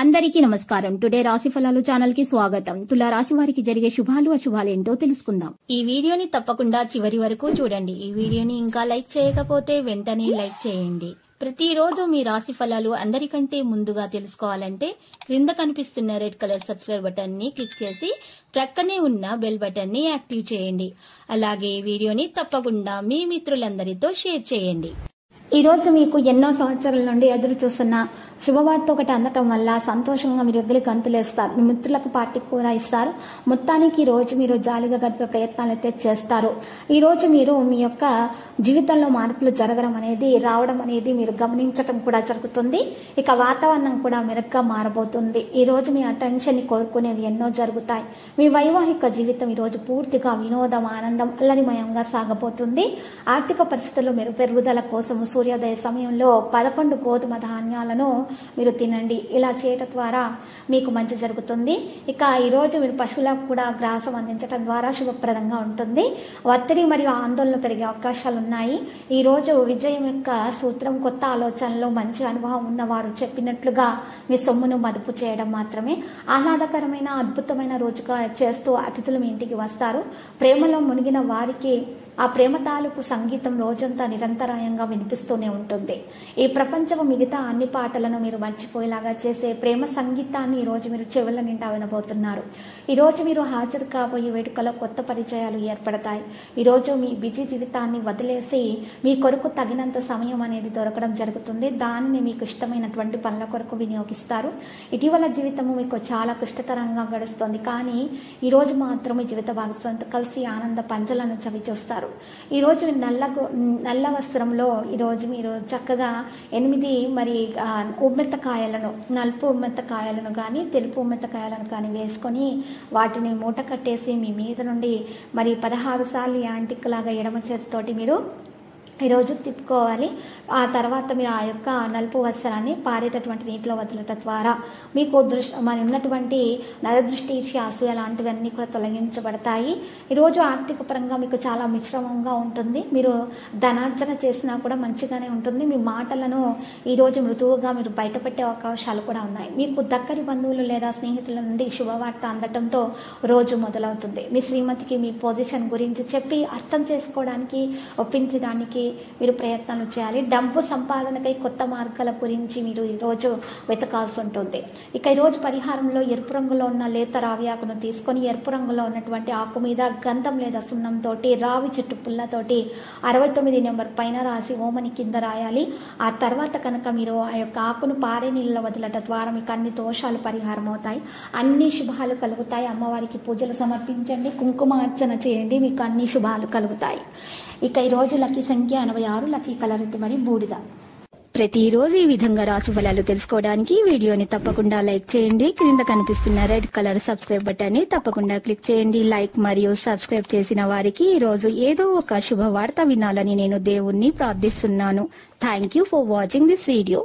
అందరికీ నమస్కారం. టుడే రాశి ఫలాలు ఛానల్ కి స్వాగతం. తులా రాశి వారికి జరిగే శుభాలు అశుభాలు ఏంటో తెలుసుకుందాం. ఈ వీడియోని తప్పకుండా చివరి వరకు చూడండి. ఈ వీడియోని ఇంకా లైక్ చేయకపోతే వెంటనే లైక్ చేయండి. ప్రతిరోజు మీ రాశి ఫలాలు అందరికంటే ముందుగా తెలుసుకోవాలంటే క్రింద కనిపిస్తున్న రెడ్ కలర్ సబ్స్క్రైబ్ బటన్ ని క్లిక్ చేసి ప్రక్కనే ఉన్న బెల్ బటన్ ని యాక్టివ్ చేయండి. అలాగే వీడియోని తప్పకుండా మీ మిత్రులందరితో షేర్ చేయండి. ఈ రోజు మీకు ఎన్నో సంవత్సరాల నుండి ఎదురు చూస్తున్న శుభవార్త ఒకటి అందటం వల్ల సంతోషంగా మీరు ఎగిలి గంతులేస్తారు. మీ మిత్రులకు పార్టీ కూడా ఇస్తారు. మొత్తానికి ఈ రోజు మీరు జాలీగా గడిపే ప్రయత్నాలు అయితే చేస్తారు. ఈ రోజు మీరు మీ యొక్క జీవితంలో మార్పులు జరగడం అనేది రావడం అనేది మీరు గమనించడం కూడా జరుగుతుంది. ఇక వాతావరణం కూడా మెరుగ్గా మారబోతుంది. ఈ రోజు మీ అటెన్షన్ ని కోరుకునేవి ఎన్నో జరుగుతాయి. మీ వైవాహిక జీవితం ఈ రోజు పూర్తిగా వినోదం, ఆనందం, అల్లరిమయంగా సాగబోతుంది. ఆర్థిక పరిస్థితుల్లో మెరుగుదల కోసం సూర్యోదయ సమయంలో 11 గోధుమ ధాన్యాలను మీరు తినండి. ఇలా చేయటం ద్వారా మీకు మంచి జరుగుతుంది. ఇక ఈరోజు మీరు పశువులకు కూడా గ్రాసం అందించడం ద్వారా శుభప్రదంగా ఉంటుంది. ఒత్తిడి మరియు ఆందోళన పెరిగే అవకాశాలు ఉన్నాయి. ఈ రోజు విజయం యొక్క సూత్రం కొత్త ఆలోచనలు, మంచి అనుభవం ఉన్నవారు చెప్పినట్లుగా మీ సొమ్మును మదుపు చేయడం మాత్రమే. ఆహ్లాదకరమైన అద్భుతమైన రోజుగా చేస్తూ అతిథులు మీ ఇంటికి వస్తారు. ప్రేమలో మునిగిన వారికి ఆ ప్రేమ తాలూకు సంగీతం రోజంతా నిరంతరాయంగా వినిపిస్తూనే ఉంటుంది. ఈ ప్రపంచము మిగతా అన్ని పాటలను మీరు మర్చిపోయేలాగా చేసే ప్రేమ సంగీతాన్ని ఈ రోజు మీరు చెవుల నిండా వినబోతున్నారు. ఈ రోజు మీరు హాజరు కాబోయే వేడుకలో కొత్త పరిచయాలు ఏర్పడతాయి. ఈ రోజు మీ బిజీ జీవితాన్ని వదిలేసి మీ కొరకు తగినంత సమయం అనేది దొరకడం జరుగుతుంది. దానిని మీకు ఇష్టమైనటువంటి పనుల కొరకు వినియోగిస్తారు. ఇటీవల జీవితము మీకు చాలా కష్టతరంగా గడుస్తుంది. కానీ ఈ రోజు మాత్రం మీ జీవిత భాగస్వామితో కలిసి ఆనంద పంజలను చవి చూస్తారు. ఈ రోజు నల్ల వస్త్రంలో ఈరోజు మీరు చక్కగా 8 మరి ఉమ్మెత్తకాయలను, నలుపు ఉమ్మెత్తకాయలను కానీ తెలుపు ఉమ్మెత్తకాయలను కానీ వేసుకొని వాటిని మూట కట్టేసి మీ మీద నుండి మరి 16 సార్లు యాంటిక్ లాగా ఎడమ చేతితోటి మీరు ఈరోజు తిప్పుకోవాలి. ఆ తర్వాత మీరు ఆ యొక్క నలుపు వస్త్రాన్ని పారేటటువంటి నీటిలో వదలటం ద్వారా మీకు మరి ఉన్నటువంటి నరదృష్టి, అసూయ లాంటివన్నీ కూడా తొలగించబడతాయి. ఈరోజు ఆర్థిక పరంగా మీకు చాలా మిశ్రమంగా ఉంటుంది. మీరు ధనార్జన చేసినా కూడా మంచిగానే ఉంటుంది. మీ మాటలను ఈరోజు మృదువుగా మీరు బయటపెట్టే అవకాశాలు కూడా ఉన్నాయి. మీకు దగ్గరి బంధువులు లేదా స్నేహితుల నుండి శుభవార్త అందడంతో రోజు మొదలవుతుంది. మీ శ్రీమతికి మీ పొజిషన్ గురించి చెప్పి అర్థం చేసుకోవడానికి, ఒప్పించడానికి మీరు ప్రయత్నాలు చేయాలి. డబ్బు సంపాదనకై కొత్త మార్గాల గురించి మీరు ఈరోజు వెతకాల్సి ఉంటుంది. ఇక ఈరోజు పరిహారంలో ఎరుపు రంగులో ఉన్న లేత రావి ఆకును తీసుకొని ఎరుపు రంగులో ఉన్నటువంటి ఆకు మీద గంధం లేదా సున్నంతోటి రావి చెట్టు పుల్లతోటి 69 నెంబర్ పైన రాసి ఓమని కింద రాయాలి. ఆ తర్వాత కనుక మీరు ఆ యొక్క ఆకును పారే నీళ్ళలో వదలటం ద్వారా మీకు అన్ని దోషాలు పరిహారం అవుతాయి. అన్ని శుభాలు కలుగుతాయి. అమ్మవారికి పూజలు సమర్పించండి, కుంకుమార్చన చేయండి, మీకు అన్ని శుభాలు కలుగుతాయి. ఇక ఈరోజు లక్కీ సంఖ్య 86, లక్కీ కలర్ మరి బూడిద. ప్రతిరోజు ఈ విధంగా రాశి ఫలాలు తెలుసుకోవడానికి వీడియోని తప్పకుండా లైక్ చేయండి. క్రింద కనిపిస్తున్న రెడ్ కలర్ సబ్స్క్రైబ్ బటన్ ని తప్పకుండా క్లిక్ చేయండి. లైక్ మరియు సబ్స్క్రైబ్ చేసిన వారికి ఈ రోజు ఏదో ఒక శుభవార్త వినాలని నేను దేవుణ్ణి ప్రార్థిస్తున్నాను. Thank you for watching this video.